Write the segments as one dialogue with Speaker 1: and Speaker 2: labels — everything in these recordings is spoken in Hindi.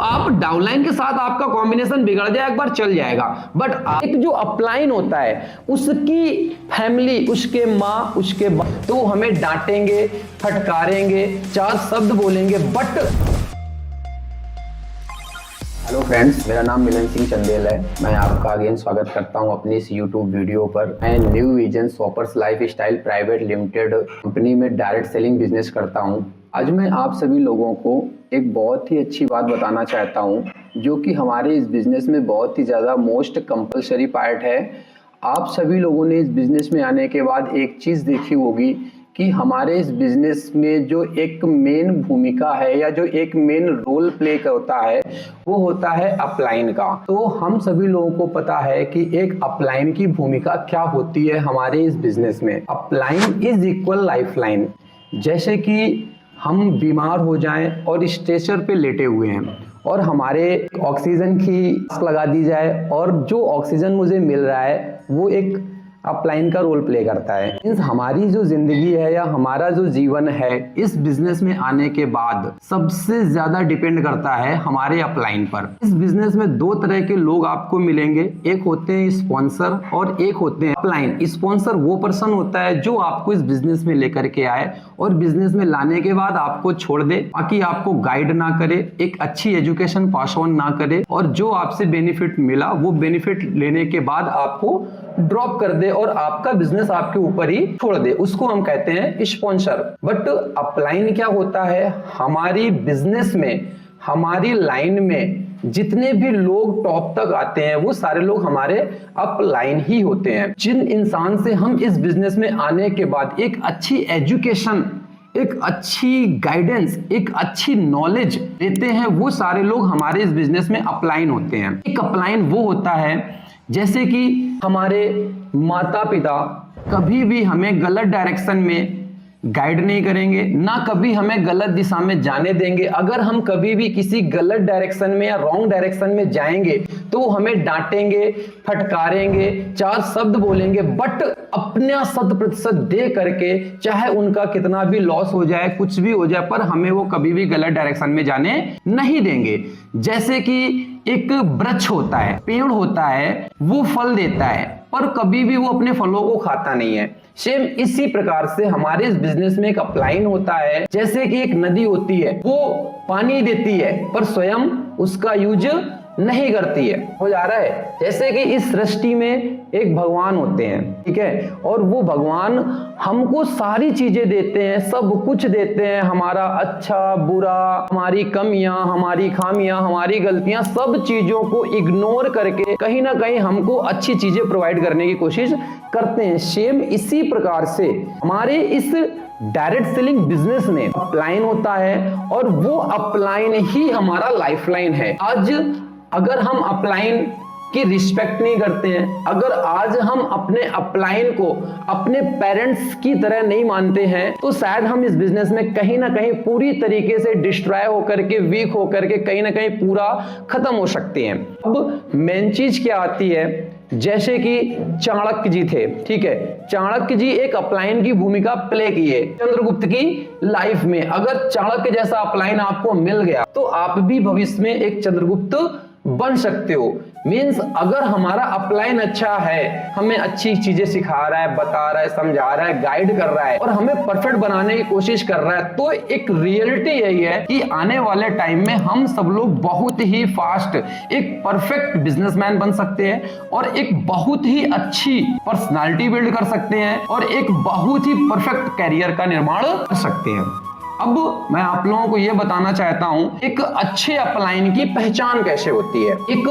Speaker 1: आप डाउनलाइन के साथ आपका कॉम्बिनेशन बिगड़ जाए एक बार चल जाएगा, बट एक जो अपलाइन होता है उसकी फैमिली, उसके माँ, उसके बाप तो हमें डांटेंगे, फटकारेंगे, चार शब्द बोलेंगे, बट हेलो फ्रेंड्स, मेरा नाम मिलन सिंह चंदेल है। मैं आपका अगेन स्वागत करता हूं अपनी इस यूट्यूब वीडियो पर। मैं new vision shoppers life style private limited company में डायरेक्ट सेलिंग बिजनेस करता हूं। आज मैं आप सभी लोगों को एक बहुत ही अच्छी बात बताना चाहता हूं, जो कि हमारे इस बिजनेस में बहुत ही ज़्यादा मोस्ट कंपलसरी पार्ट है। आप सभी लोगों ने इस बिजनेस में आने के बाद एक चीज़ देखी होगी कि हमारे इस बिजनेस में जो एक मेन भूमिका है या जो एक मेन रोल प्ले करता है वो होता है अपलाइन का। तो हम सभी लोगों को पता है कि एक अपलाइन की भूमिका क्या होती है हमारे इस बिजनेस में। Upline is equal lifeline. जैसे कि हम बीमार हो जाएं और स्ट्रेचर पे लेटे हुए हैं और हमारे ऑक्सीजन की मास्क लगा दी जाए और जो ऑक्सीजन मुझे मिल रहा है वो एक अपलाइन का रोल प्ले करता है। मींस हमारी जो जिंदगी है या हमारा जो जीवन है इस बिजनेस में आने के बाद सबसे ज्यादा डिपेंड करता है हमारे अपलाइन पर। इस बिजनेस में दो तरह के लोग आपको मिलेंगे, एक होते हैं स्पॉन्सर और एक होते हैं अपलाइन। स्पॉन्सर वो पर्सन होता है जो आपको इस बिजनेस में लेकर के आए और बिजनेस में लाने के बाद आपको छोड़ दे, बाकी आपको गाइड ना करे, एक अच्छी एजुकेशन पास ऑन ना करे और जो आपसे बेनिफिट मिला वो बेनिफिट लेने के बाद आपको ड्रॉप कर दे और आपका बिजनेस आपके ऊपर ही छोड़ दे, उसको हम कहते हैं स्पॉन्सर। बट अपलाइन क्या होता है, हमारी बिजनेस में, हमारी लाइन में जितने भी लोग टॉप तक आते हैं वो सारे लोग हमारे अपलाइन ही होते हैं। जिन इंसान से हम इस बिजनेस में आने के बाद एक अच्छी एजुकेशन, एक अच्छी गाइडेंस, एक अच्छी नॉलेज लेते हैं वो सारे लोग हमारे इस बिजनेस में अपलाइन होते हैं। एक अपलाइन वो होता है जैसे कि हमारे माता पिता कभी भी हमें गलत डायरेक्शन में गाइड नहीं करेंगे, ना कभी हमें गलत दिशा में जाने देंगे। अगर हम कभी भी किसी गलत डायरेक्शन में या रॉन्ग डायरेक्शन में जाएंगे तो हमें डांटेंगे, फटकारेंगे, चार शब्द बोलेंगे, बट अपना 100% दे करके, चाहे उनका कितना भी लॉस हो जाए, कुछ भी हो जाए, पर हमें वो कभी भी गलत डायरेक्शन में जाने नहीं देंगे। जैसे कि एक वृक्ष होता है, पेड़ होता है, वो फल देता है पर कभी भी वो अपने फलों को खाता नहीं है। सेम इसी प्रकार से हमारे इस बिजनेस में एक अपलाइन होता है। जैसे कि एक नदी होती है, वो पानी देती है पर स्वयं उसका यूज नहीं करती है। हो जा रहा है। जैसे कि इस सृष्टि में एक भगवान होते हैं, ठीक है, और वो भगवान हमको सारी चीजें देते हैं, सब कुछ देते हैं, हमारा अच्छा बुरा, हमारी कमियां, हमारी खामियां, हमारी गलतियां, सब चीजों को इग्नोर करके कहीं ना कहीं हमको अच्छी चीजें प्रोवाइड करने की कोशिश करते हैं। सेम इसी प्रकार से हमारे इस डायरेक्ट सेलिंग बिजनेस में अपलाइन होता है और वो अपलाइन ही हमारा लाइफलाइन है। आज अगर हम अपलाइन की रिस्पेक्ट नहीं करते हैं, अगर आज हम अपने अपलाइन को अपने पेरेंट्स की तरह नहीं मानते हैं, तो शायद हम इस बिजनेस में कहीं ना कहीं पूरी तरीके से डिस्ट्रॉय होकर के, वीक होकर के कहीं ना कहीं पूरा खत्म हो सकते हैं। अब मेन चीज क्या आती है, जैसे कि चाणक्य जी थे, ठीक है, चाणक्य जी एक अपलाइन की भूमिका प्ले किए चंद्रगुप्त की लाइफ में। अगर चाणक्य जैसा अपलाइन आपको मिल गया तो आप भी भविष्य में एक चंद्रगुप्त बन सकते हो। मींस अगर हमारा अपलाइन अच्छा है, हमें अच्छी चीजें सिखा रहा है, बता रहा है, समझा रहा है, गाइड कर रहा है और हमें परफेक्ट बनाने की कोशिश कर रहा है, तो एक रियलिटी यही है कि आने वाले टाइम में हम सब लोग बहुत ही फास्ट एक परफेक्ट बिजनेसमैन बन सकते हैं और एक बहुत ही अच्छी पर्सनालिटी बिल्ड कर सकते हैं और एक बहुत ही परफेक्ट कैरियर का निर्माण कर सकते हैं। अब मैं आप लोगों को यह बताना चाहता हूं एक अच्छे अपलाइन की पहचान कैसे होती है। एक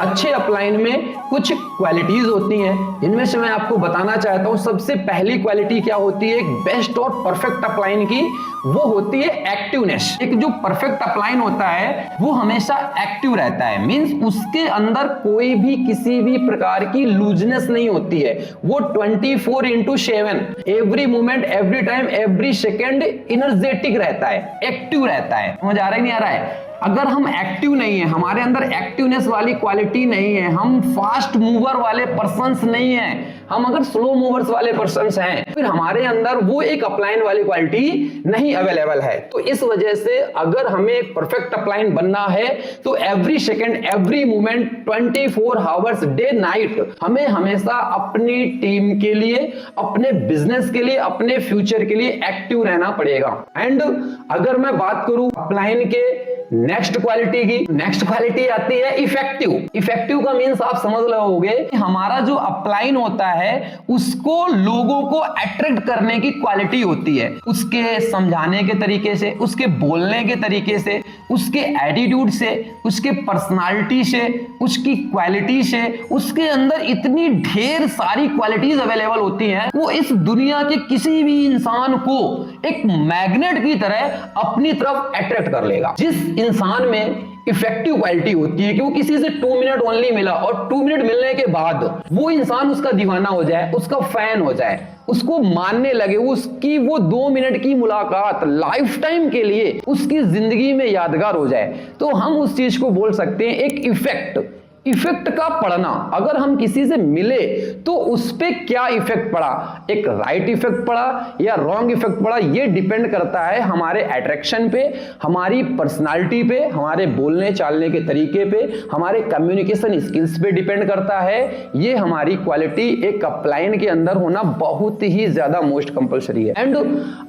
Speaker 1: अच्छे अपलाइन में कुछ क्वालिटीज होती हैं जिनमें से मैं आपको बताना चाहता हूं। सबसे पहली क्वालिटी क्या होती है एक बेस्ट और परफेक्ट अपलाइन की, वो होती है एक्टिवनेस। एक जो परफेक्ट अपलाइन होता है वो हमेशा एक्टिव रहता है, मींस उसके अंदर कोई भी किसी भी प्रकार की लूजनेस नहीं होती है। वो 24/7 every moment, every time, every second energetic रहता है, एक्टिव रहता है। समझ आ रहा है नहीं आ रहा है? अगर हम एक्टिव नहीं है, हमारे अंदर एक्टिवनेस वाली क्वालिटी नहीं है, हम फास्ट मूवर वाले पर्सन्स नहीं है, हम अगर स्लो मूवर्स वाले पर्सन हैं, फिर हमारे अंदर वो एक अपलाइन वाली क्वालिटी नहीं अवेलेबल है। तो इस वजह से अगर हमें एक परफेक्ट अपलाइन बनना है तो every second, every moment, 24 hours, day night हमें हमेशा अपनी टीम के लिए, अपने बिजनेस के लिए, अपने फ्यूचर के लिए एक्टिव रहना पड़ेगा। एंड अगर मैं बात करूं अपलाइन के नेक्स्ट क्वालिटी की, नेक्स्ट क्वालिटी आती है इफेक्टिव। इफेक्टिव का मीन्स आप समझ रहोगे कि हमारा जो अपलाइन होता है उसको लोगों को अट्रैक्ट करने की क्वालिटी होती है, उसके समझाने के तरीके से, उसके बोलने के तरीके से, उसके एटीट्यूड से, उसके पर्सनालिटी से, उसकी क्वालिटी से, उसके अंदर इतनी ढेर सारी क्वालिटीज अवेलेबल होती हैं, वो इस दुनिया के किसी भी इंसान को एक मैग्नेट की तरह अपनी तरफ अट्रैक्ट कर लेगा। जिस इंसान में इफेक्टिव क्वालिटी होती है कि वो किसी से 2 मिनट ओनली मिला और 2 मिनट मिलने के बाद वो इंसान उसका दीवाना हो जाए, उसका फैन हो जाए, उसको मानने लगे, उसकी वो 2 मिनट की मुलाकात लाइफ टाइम के लिए उसकी जिंदगी में यादगार हो जाए, तो हम उस चीज को बोल सकते हैं एक इफेक्ट का पड़ना। अगर हम किसी से मिले तो उस पे क्या इफेक्ट पड़ा, एक राइट इफेक्ट पड़ा या रॉन्ग इफेक्ट पड़ा, ये डिपेंड करता है हमारे अट्रैक्शन पे, हमारी पर्सनालिटी पे, हमारे बोलने चालने के तरीके पे, हमारे कम्युनिकेशन स्किल्स पे डिपेंड करता है। ये हमारी क्वालिटी एक अपलाइन के अंदर होना बहुत ही ज्यादा मोस्ट कंपल्सरी है। एंड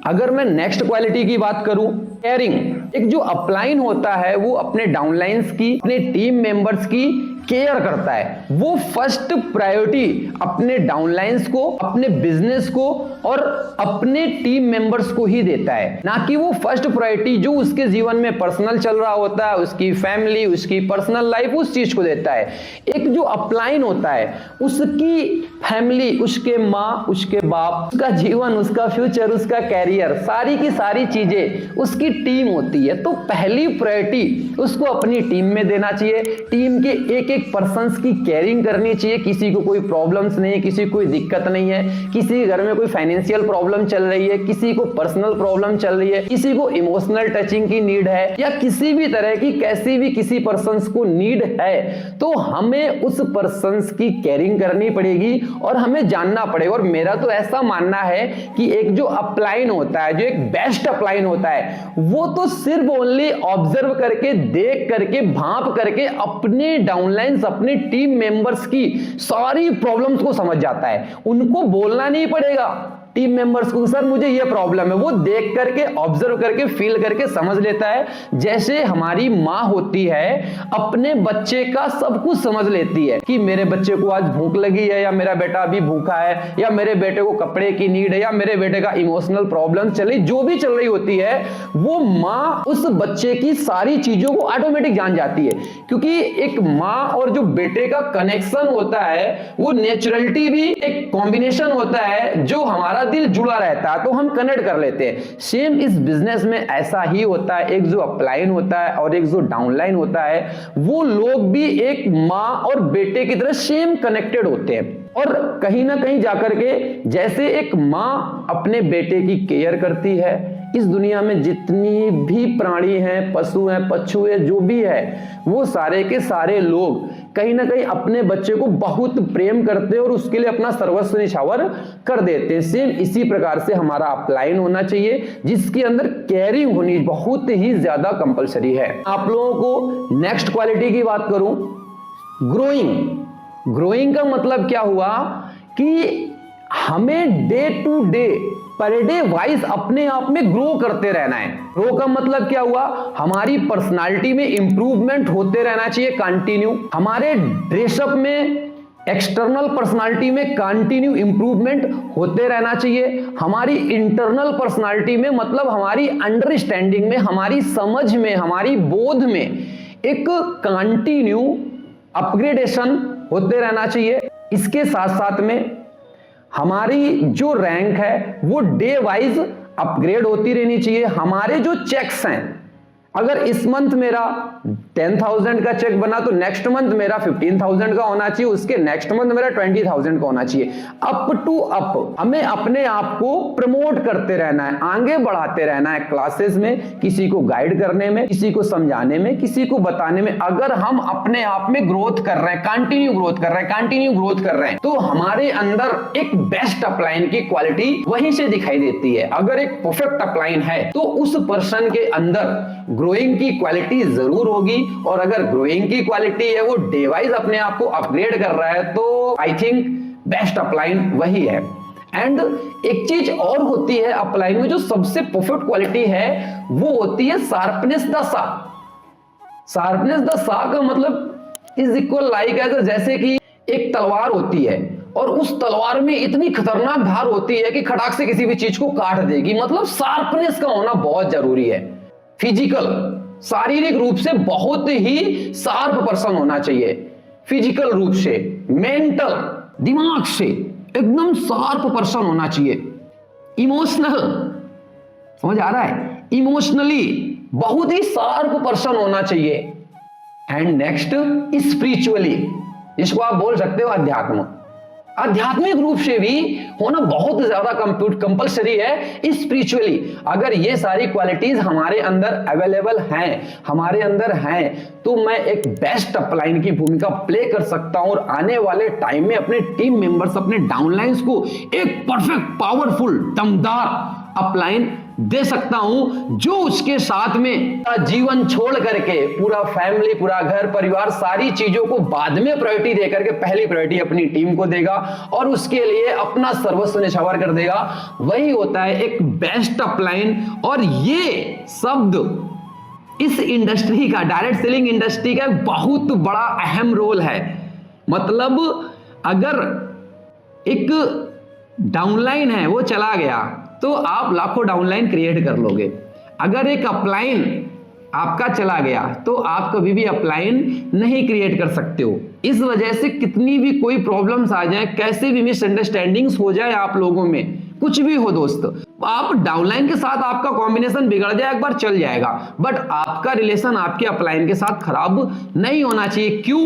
Speaker 1: अगर मैं नेक्स्ट क्वालिटी की बात करूं, केयरिंग। एक जो अपलाइन होता है वो अपने डाउनलाइंस की, अपने टीम मेंबर्स की केयर करता है। वो फर्स्ट प्रायोरिटी अपने डाउनलाइंस को, अपने बिजनेस को और अपने टीम मेंबर्स को ही देता है, ना कि वो फर्स्ट प्रायोरिटी जो उसके जीवन में पर्सनल चल रहा होता है, उसकी फैमिली, उसकी पर्सनल लाइफ, उस चीज को देता है। एक जो अपलाइन होता है उसकी फैमिली, उसके माँ, उसके बाप, उसका जीवन, उसका फ्यूचर, उसका कैरियर, सारी की सारी चीजें उसकी टीम होती है। तो पहली प्रायोरिटी उसको अपनी टीम में देना चाहिए। टीम के एक पर्सन्स की केयरिंग करनी चाहिए। किसी को कोई प्रॉब्लम्स नहीं है, किसी को कोई दिक्कत नहीं है, किसी के घर में कोई फाइनेंशियल प्रॉब्लम चल रही है, किसी को पर्सनल प्रॉब्लम चल रही है, किसी को इमोशनल टचिंग की नीड है या किसी भी तरह की कैसी भी किसी पर्सन्स को नीड है, तो हमें उस पर्सन्स की केयरिंग करनी पड़ेगी और हमें जानना पड़ेगा। और मेरा तो ऐसा मानना है कि एक जो अपलाइन होता है, जो एक बेस्ट अपलाइन होता है, वो तो सिर्फ ओनली ऑब्जर्व करके, देख करके, भांप करके अपने डाउनलाइन, अपने टीम मेंबर्स की सारी प्रॉब्लम्स को समझ जाता है। उनको बोलना नहीं पड़ेगा टीम मेंबर्स को, सर मुझे ये प्रॉब्लम है, वो देख करके, ऑब्जर्व करके, फील करके समझ लेता है। जैसे हमारी माँ होती है अपने बच्चे का सब कुछ समझ लेती है कि मेरे बच्चे को आज भूख लगी है, या मेरा बेटा अभी भूखा है, या मेरे बेटे को कपड़े की नीड है, या मेरे बेटे का इमोशनल प्रॉब्लम चल रही, जो भी चल रही होती है, वो माँ उस बच्चे की सारी चीजों को ऑटोमेटिक जान जाती है। क्योंकि एक माँ और जो बेटे का कनेक्शन होता है वो नेचुरलिटी भी एक कॉम्बिनेशन होता है, जो हमारा दिल जुड़ा रहता है तो हम कनेक्ट कर लेते हैं। सेम इस बिजनेस में ऐसा ही होता है। एक जो अपलाइन होता है और एक जो डाउनलाइन होता है, वो लोग भी एक माँ और बेटे की तरह सेम कनेक्टेड होते हैं। और कहीं ना कहीं जाकर के जैसे एक माँ अपने बेटे की केयर करती है, इस दुनिया में जितनी भी प्राणी हैं, पशु हैं, पक्षु है, जो भी है, वो सारे के सारे लोग कहीं ना कहीं अपने बच्चे को बहुत प्रेम करते हैं और उसके लिए अपना सर्वस्व निछावर कर देते हैं। सेम इसी प्रकार से हमारा अपलाइन होना चाहिए, जिसके अंदर केयरिंग होनी बहुत ही ज्यादा कंपलसरी है। आप लोगों को नेक्स्ट क्वालिटी की बात करूं, ग्रोइंग का मतलब क्या हुआ कि हमें day to day, per day wise अपने आप में ग्रो करते रहना है। ग्रो का मतलब क्या हुआ, हमारी पर्सनालिटी में इंप्रूवमेंट होते रहना चाहिए कंटिन्यू, हमारे ड्रेसअप में, एक्सटर्नल पर्सनालिटी में कंटिन्यू इंप्रूवमेंट होते रहना चाहिए, हमारी इंटरनल पर्सनालिटी में, मतलब हमारी अंडरस्टैंडिंग में, हमारी समझ में, हमारी बोध में एक कंटिन्यू अपग्रेडेशन होते रहना चाहिए। इसके साथ साथ में हमारी जो रैंक है वो डे वाइज अपग्रेड होती रहनी चाहिए। हमारे जो चेक्स हैं, अगर इस मंथ मेरा 10,000 का चेक बना तो नेक्स्ट मंथ मेरा 15,000 का होना चाहिए, उसके नेक्स्ट मंथ मेरा 20,000 का होना चाहिए। अप टू अप हमें अपने आप को प्रमोट करते रहना है, आगे बढ़ाते रहना है, क्लासेस में, किसी को गाइड करने में, किसी को समझाने में, किसी को बताने में। अगर हम अपने आप में ग्रोथ कर रहे हैं, कंटिन्यू ग्रोथ कर रहे हैं, कंटिन्यू ग्रोथ कर रहे हैं, तो हमारे अंदर एक बेस्ट अपलाइन की क्वालिटी वहीं से दिखाई देती है। अगर एक परफेक्ट अपलाइन है तो उस पर्सन के अंदर ग्रोइंग की क्वालिटी जरूर होगी, और अगर ग्रोइंग की क्वालिटी है, वो डे वाइज अपने आप को अपग्रेड कर रहा है, तो आई थिंक बेस्ट अपलाइन वही है। एंड एक चीज और होती है अपलाइन में, जो सबसे परफेक्ट क्वालिटी है वो होती है शार्पनेस द सा। शार्पनेस द सा का मतलब इज इक्वल लाइक एज, जैसे कि एक तलवार होती है और उस तलवार में इतनी खतरनाक धार होती है कि खटाक से किसी भी चीज को काट देगी। मतलब शार्पनेस का होना बहुत जरूरी है। फिजिकल, शारीरिक रूप से बहुत ही शार्प पर्सन होना चाहिए, फिजिकल रूप से, मेंटल, दिमाग से एकदम शार्प पर्सन होना चाहिए। इमोशनल, समझ आ रहा है, इमोशनली बहुत ही शार्प पर्सन होना चाहिए। एंड नेक्स्ट स्पिरिचुअली, जिसको आप बोल सकते हो अध्यात्म, आध्यात्मिक रूप से भी होना बहुत ज्यादा कंपल्सरी है। स्पिरिचुअली अगर ये सारी क्वालिटीज हमारे अंदर अवेलेबल हैं, हमारे अंदर हैं, तो मैं एक बेस्ट अपलाइन की भूमिका प्ले कर सकता हूं, और आने वाले टाइम में अपने टीम मेंबर्स, अपने डाउनलाइंस को एक परफेक्ट, पावरफुल, दमदार अपलाइन दे सकता हूं, जो उसके साथ में जीवन छोड़ करके पूरा फैमिली, पूरा घर परिवार, सारी चीजों को बाद में प्रायोरिटी देकर के पहली प्रायोरिटी अपनी टीम को देगा और उसके लिए अपना सर्वस्व निछावर कर देगा। वही होता है एक बेस्ट अपलाइन। और ये शब्द इस इंडस्ट्री का, डायरेक्ट सेलिंग इंडस्ट्री का बहुत बड़ा अहम रोल है। मतलब अगर एक डाउनलाइन है वो चला गया तो आप लाखों डाउनलाइन क्रिएट कर लोगे। अगर एक अपलाइन आपका चला गया तो आप कभी भी अपलाइन नहीं क्रिएट कर सकते हो। इस वजह से कितनी भी कोई प्रॉब्लम्स आ जाए, कैसे भी मिसअंडरस्टैंडिंग्स हो जाए आप लोगों में, कुछ भी हो दोस्त, आप डाउनलाइन के साथ आपका कॉम्बिनेशन बिगड़ जाए एक बार चल जाएगा, बट आपका रिलेशन आपके अपलाइन के साथ खराब नहीं होना चाहिए। क्यों?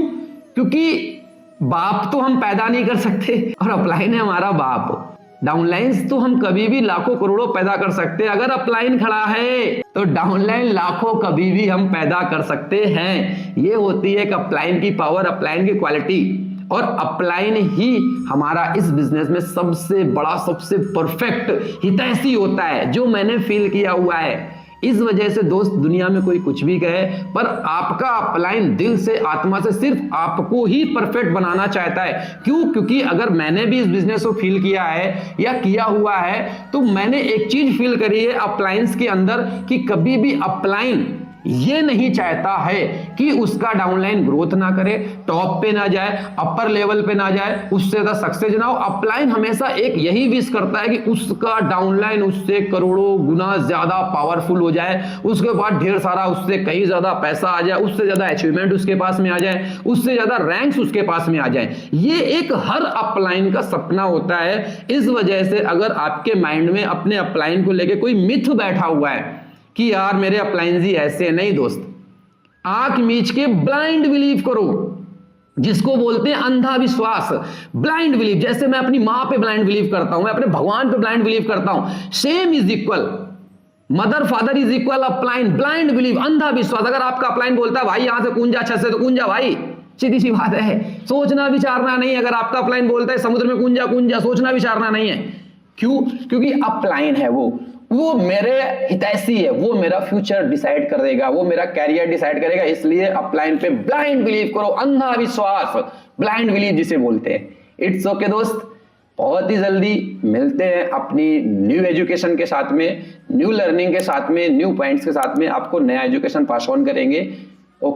Speaker 1: क्योंकि बाप तो हम पैदा नहीं कर सकते और अपलाइन है हमारा बाप। डाउनलाइंस तो हम कभी भी लाखों करोड़ों पैदा कर सकते हैं, अगर अपलाइन खड़ा है तो डाउनलाइन लाखों कभी भी हम पैदा कर सकते हैं। ये होती है एक अपलाइन की पावर, अपलाइन की क्वालिटी, और अपलाइन ही हमारा इस बिजनेस में सबसे बड़ा, सबसे परफेक्ट हितैषी होता है, जो मैंने फील किया हुआ है। इस वजह से दोस्त, दुनिया में कोई कुछ भी कहे, पर आपका अपलाइन दिल से, आत्मा से सिर्फ आपको ही परफेक्ट बनाना चाहता है। क्यों? क्योंकि अगर मैंने भी इस बिजनेस को फील किया है या किया हुआ है, तो मैंने एक चीज फील करी है अपलाइंस के अंदर, कि कभी भी अपलाइन ये नहीं चाहता है कि उसका डाउनलाइन ग्रोथ ना करे, टॉप पे ना जाए, अपर लेवल पे ना जाए, उससे ज्यादा सक्सेस ना हो। अपलाइन हमेशा एक यही विश करता है कि उसका डाउनलाइन उससे करोड़ों गुना ज्यादा पावरफुल हो जाए, उसके बाद ढेर सारा, उससे कहीं ज्यादा पैसा आ जाए, उससे ज्यादा अचीवमेंट उसके पास में आ जाए, उससे ज्यादा रैंक्स उसके पास में आ जाए। ये एक हर अपलाइन का सपना होता है। इस वजह से अगर आपके माइंड में अपने अपलाइन को लेकर कोई मिथ बैठा हुआ है कि यार मेरे अपलाइन जी ऐसे, नहीं दोस्त, आंख मीच के ब्लाइंड बिलीव करो, जिसको बोलते हैं अंधा विश्वास, ब्लाइंड बिलीव। जैसे मैं अपनी मां पे ब्लाइंड बिलीव करता हूं, मैं अपने भगवान पे ब्लाइंड बिलीव करता हूं, same is equal, mother father is equal upline, blind believe, अंधा विश्वास। अगर आपका अपलाइन बोलता है भाई यहां से कूंजा, छत से, तो कूंजा भाई, सीधी सी बात है, सोचना विचारना नहीं। अगर आपका अपलाइन बोलता है समुद्र में कूंजा, कूंजा, सोचना विचारना नहीं है। क्यों? क्योंकि अपलाइन है वो मेरे हितैषी है, वो मेरा फ्यूचर डिसाइड कर देगा, वो मेरा कैरियर डिसाइड करेगा। इसलिए अपलाइन पे ब्लाइंड बिलीव करो, अंधा विश्वास, ब्लाइंड बिलीव जिसे बोलते हैं। इट्स ओके दोस्त, बहुत ही जल्दी मिलते हैं अपनी न्यू एजुकेशन के साथ में, न्यू लर्निंग के साथ में, न्यू पॉइंट्स के साथ में। आपको नया एजुकेशन पास ऑन करेंगे।